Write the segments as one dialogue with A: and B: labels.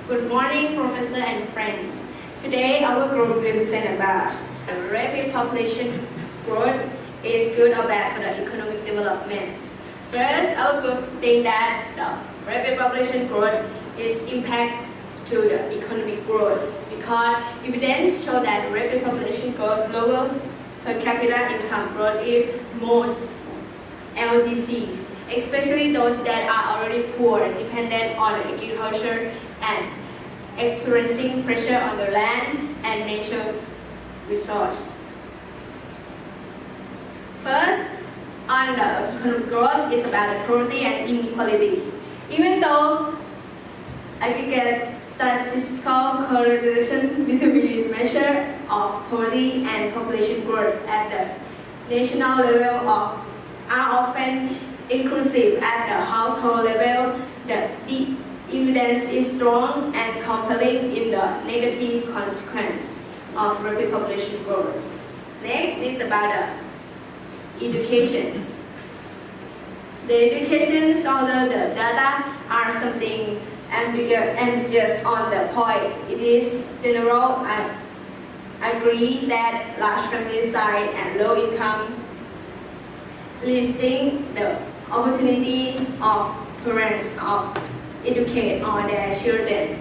A: Good morning, Professor and friends. Today, our group will present about the rapid population growth is good or bad for the economic development. First, our group thinks that the rapid population growth is impact to the economic growth because evidence show that rapid population growth lower per capita income growth is most LDCs, especially those that are already poor, dependent on agriculture and experiencing pressure on the land and nature resource. First, on the economic growth is about the poverty and inequality. Even though aggregate statistical correlation between measure of poverty and population growth at the national level are often inclusive at the household level, the evidence is strong and compelling in the negative consequence of rapid population growth. Next is about the education. The educations although the data are something ambiguous on the point. It is general and agree that large family size and low income listing the opportunity of parents of educate on their children.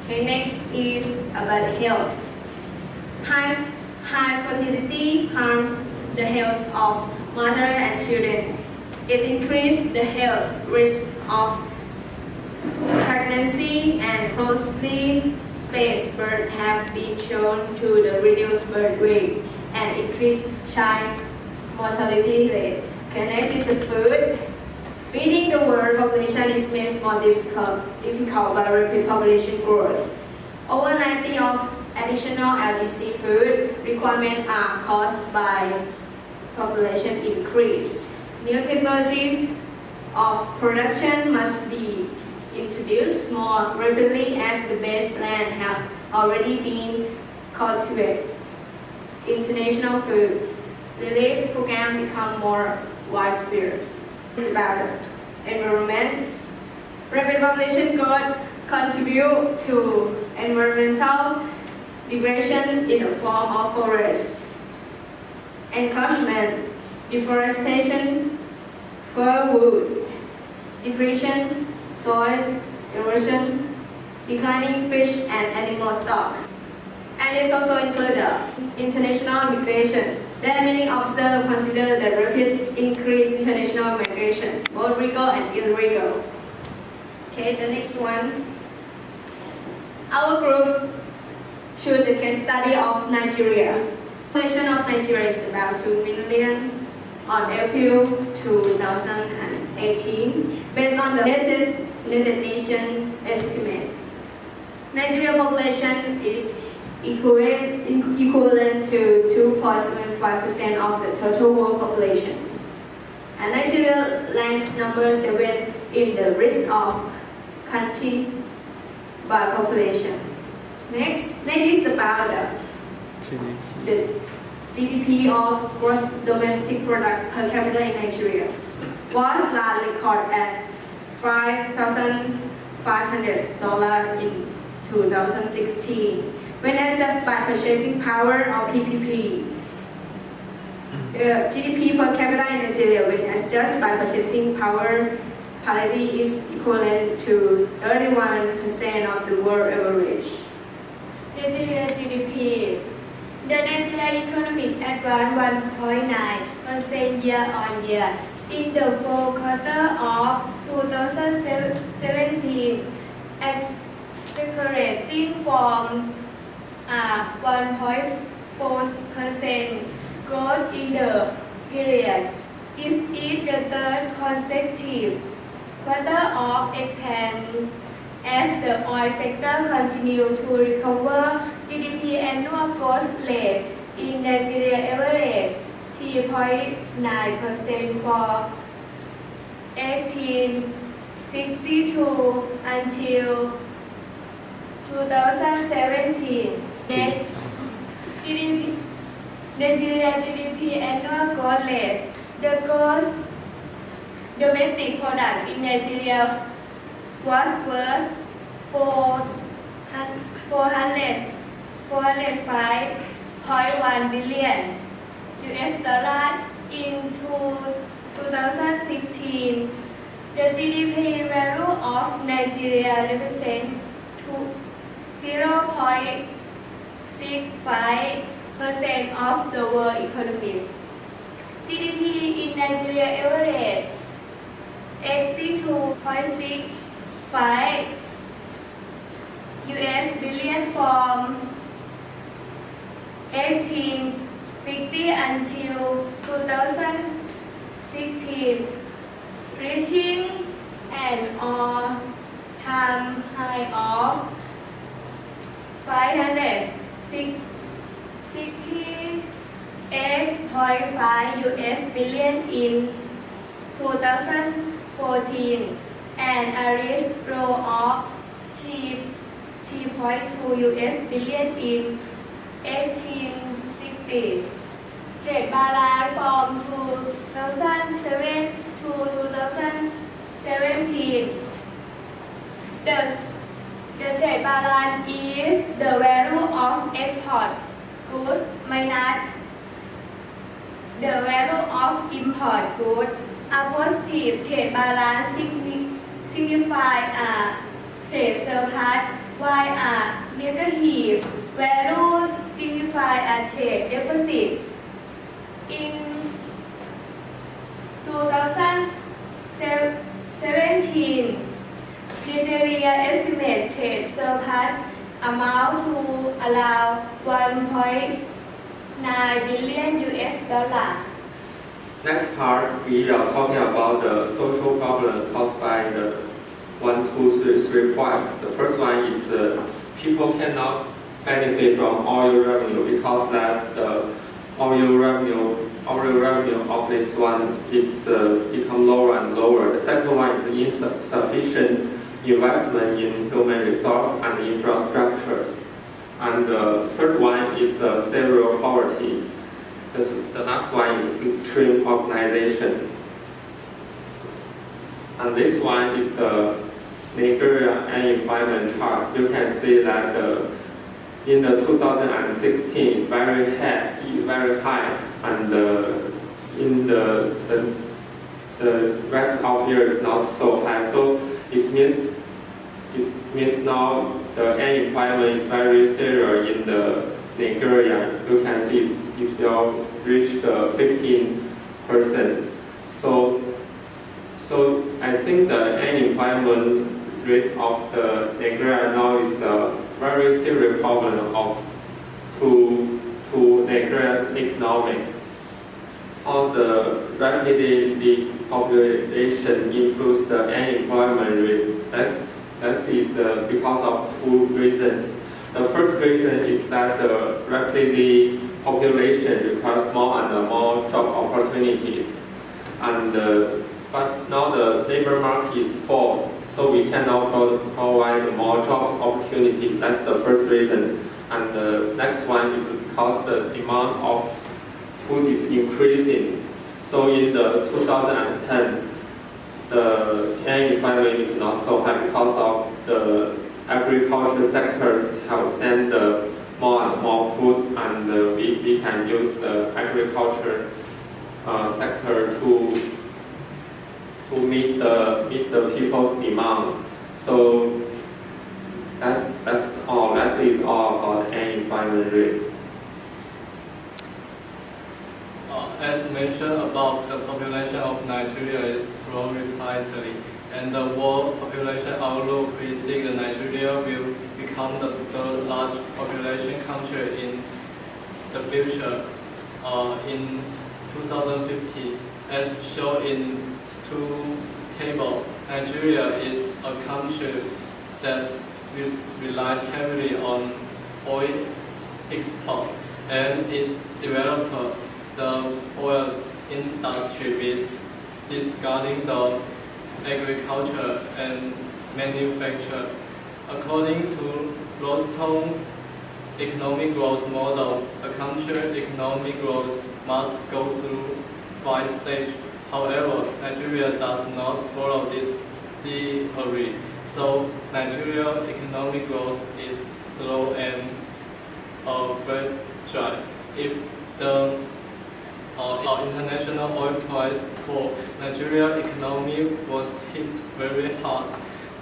A: Okay, next is about health. High fertility harms the health of mother and children. It increases the health risk of pregnancy and closely spaced birth have been shown to the reduce birth rate and increase child mortality rate. Okay, next is the food. Feeding the world population is made more difficult by rapid population growth. Over 90% of additional LDC food requirements are caused by population increase. New technology of production must be introduced more rapidly as the base land have already been cultivated. International food relief program become more widespread. It's about environment. Rapid population growth contribute to environmental degradation in the form of forests, encroachment, deforestation, firewood, depletion, soil erosion, declining fish and animal stock. And it's also include international migration. There are many observers consider the rapid increase international migration, both legal and illegal. Okay, the next one. Our group showed the case study of Nigeria. The population of Nigeria is about 2 million on April 2018, based on the latest United Nations estimate. Nigeria population is equivalent to 2.75% of the total world populations. And Nigeria ranks number 7 in the list of country by population. Next is about the GDP or gross domestic product per capita in Nigeria was last recorded at $5,500 in 2016. When adjusted by purchasing power or PPP, GDP per capita in Nigeria when adjusted by purchasing power parity is equivalent to 31% of the world average.
B: Nigeria GDP. The Nigeria economic advanced 1.9% year-on-year in the fourth quarter of 2017, accelerating from 1.4% growth in the period. It is the third consecutive quarter of expansion as the oil sector continues to recover. GDP annual growth rate in Nigeria average 3.9% for 1862 until 2017. Next, Nigeria GDP annual growth rate. The gross domestic product in Nigeria was worth 405.1 billion US dollar in 2016. The GDP value of Nigeria represents 0.65% of the world economy. GDP in Nigeria average 82.65 US billion from 1860 until 2016, reaching an all-time high of 568.5 US billion in 2014 and a ratio of 3.2 US billion in 1860. Trade balance from 2007 to 2017. The trade balance is the value of export goods minus the value of import goods. A positive trade balance signifies a trade surplus, while a negative value signifies a trade deficit. In 2017, Nigeria estimated trade surplus amount to around 1.9 billion US dollar.
C: Next part, we are talking about the social problem caused by the 1, 2, 3 points. The first one is people cannot benefit from oil revenue because that the oil revenue of this one is become lower and lower. The second one is insufficient investment in human resource and infrastructures. And the third one is severe poverty. The last one is extreme urbanization. And this one is the Nigeria unemployment chart. You can see that in the 2016 it's very high, and in the rest of the year is not so high. So it means now the unemployment is very serious in the Nigeria. You can see it will reach the 15%. So I think the unemployment rate of the Nigeria now is a very serious problem to Nigeria's economy. How the rapid depopulation improves the unemployment rate. That's because of two reasons. The first reason is that the rapid population requires more and more job opportunities, but now the labor market is full, so we cannot provide more job opportunities. That's the first reason. And the next one is because the demand of food is increasing. So in the 2010, the unemployment is not so high because of the agriculture sectors have sent more and more food, and we can use the agriculture sector to meet the people's demand. So that's all. That is all about unemployment rate.
D: As mentioned above, the population of Nigeria is growing rapidly, and the world population outlook predicts that Nigeria will become the third large population country in the future in 2050. As shown in two tables, Nigeria is a country that will rely heavily on oil export, and it developed the oil industry with discarding the agriculture and manufacture. According to Rostone's economic growth model, a country's economic growth must go through 5 stages. However, Nigeria does not follow this theory, So Nigeria's economic growth is slow and fragile. If the international oil price for Nigeria economy was hit very hard,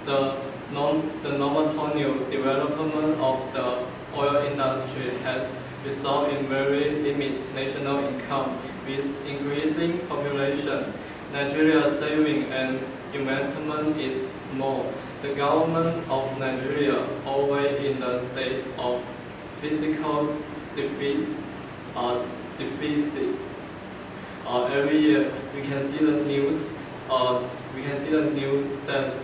D: the non-monetary development of the oil industry has resulted in very limited national income. With increasing population, Nigeria's saving and investment is small. The government of Nigeria always in a state of fiscal deficit. Every year we can see the news. That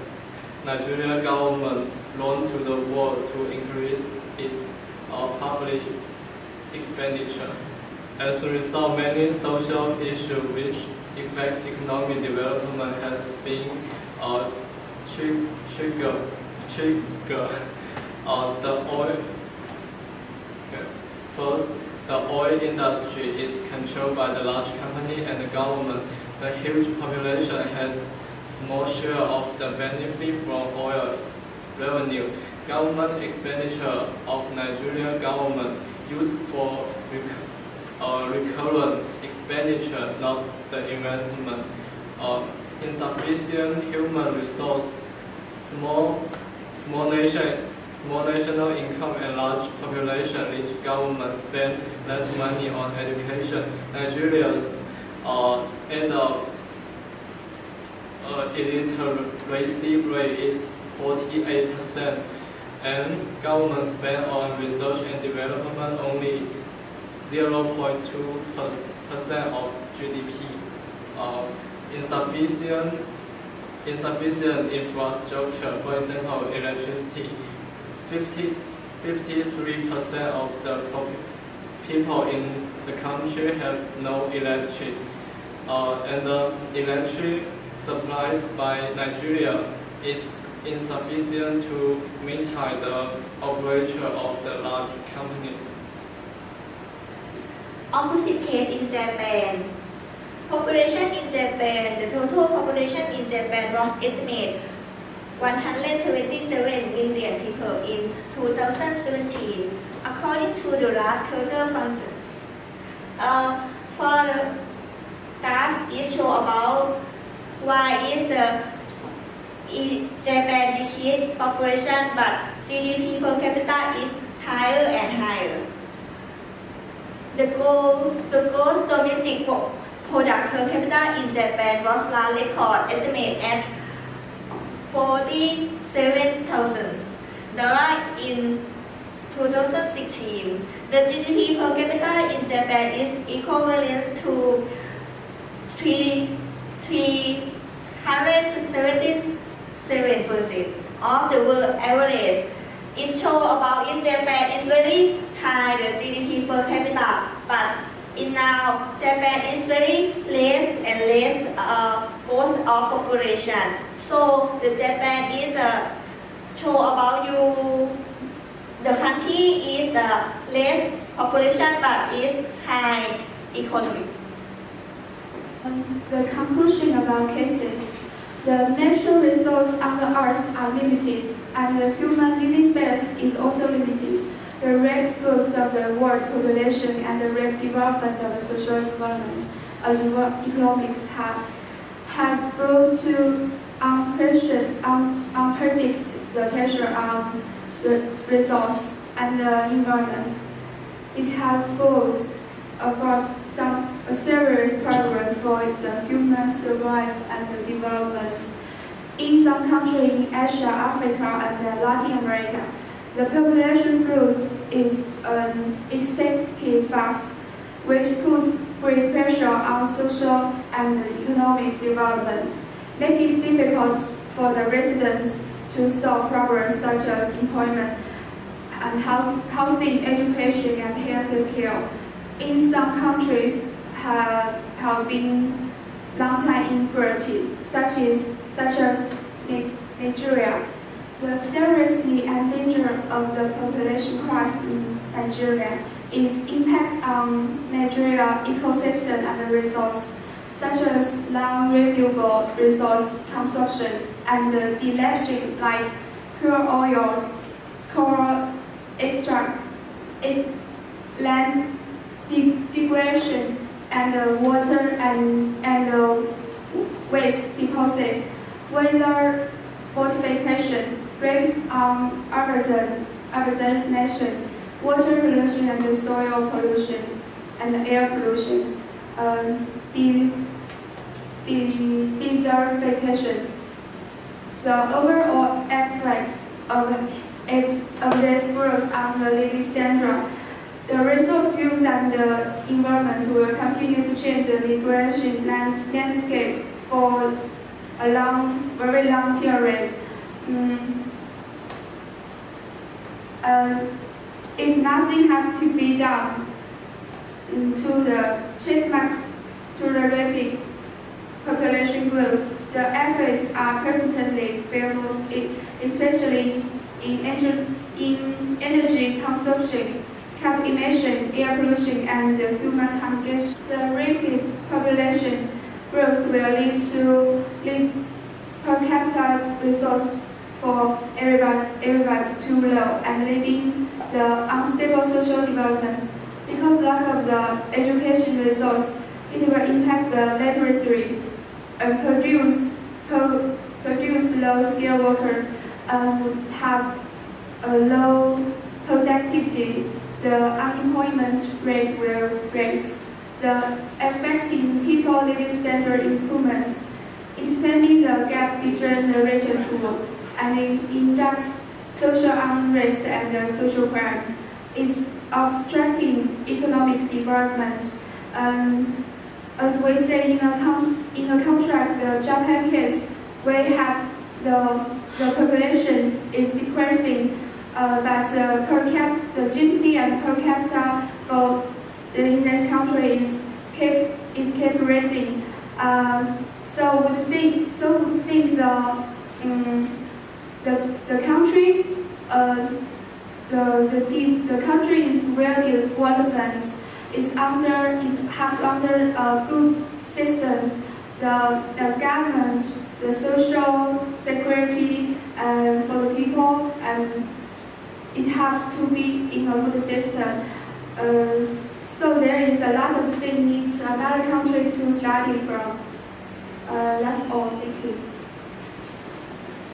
D: Nigeria government loan to the world to increase its public expenditure. As a result, many social issues which affect economic development has been triggered. The oil. First, the oil industry is controlled by the large company and the government. The huge population has small share of the benefit from oil revenue. Government expenditure of Nigerian government used for recurrent expenditure, not the investment. Insufficient human resource, small national income and large population lead government spend less money on education. Nigeria's end of illiteracy rate is 48%, and government spend on research and development only 0.2% of GDP. Insufficient infrastructure, for example, electricity. 53% of the people in the country have no electric, and the electric supplies by Nigeria is insufficient to maintain the operation of the large company.
E: Opposite case in Japan. Population in Japan, the total population in Japan was estimated 127 million people in 2017, according to the last culture fund. For the graph, it shows about why is the Japan decreased population but GDP per capita is higher and higher. The gross domestic product per capita in Japan was last record estimated as $47,000 in 2016. The GDP per capita in Japan is equivalent to 377% of the world average. It shows about in Japan is very high the GDP per capita, but in now Japan is very less and less growth of population. So the Japan is show about you. The country is less population but is high economy.
B: The conclusion about cases. The natural resources on the earth are limited, and the human living space is also limited. The rapid growth of the world population and the rapid development of the social environment economics have brought to unpredicted the pressure on the resource and the environment. It has brought about a serious problem for the human survival and the development. In some countries in Asia, Africa, and Latin America, the population growth is excessively fast, which puts great pressure on social and economic development, making it difficult for the residents to solve problems such as employment and housing, education, and health care. In some countries have been long-time infertility, such as Nigeria. The seriously and danger of the population crisis in Nigeria is impact on Nigeria ecosystem and resource. such as non-renewable resource consumption and depletion like crude oil, coal extract, land degradation, and water and waste deposits, weather modification, rain urbanization, water pollution and soil pollution, and air pollution, desertification. The overall effects of this growth on the living standard. The resource use and the environment will continue to change the migration landscape for a very long period. If nothing has to be done to the treatment to the rapid population growth, the efforts are presently felt, especially in energy consumption, carbon emission, air pollution, and human congestion. The rapid population growth will lead per capita resource for everyone too low and leading the unstable social development. Because lack of the education resource, it will impact the literacy and produce low-skilled workers and have a low productivity. The unemployment rate will rise. The affecting people living standard improvement, expanding the gap between the rich and poor, and induce social unrest and social crime. It's obstructing economic development. As we say in a contract, the Japan case, we have the population is decreasing, but the GDP and per capita for in this country is kept rising. So we think the country the country is well developed. It's has under good systems. The government, the social security for the people, and it has to be in a good system. So there is a lot of things need another country to study from. That's all. Thank you.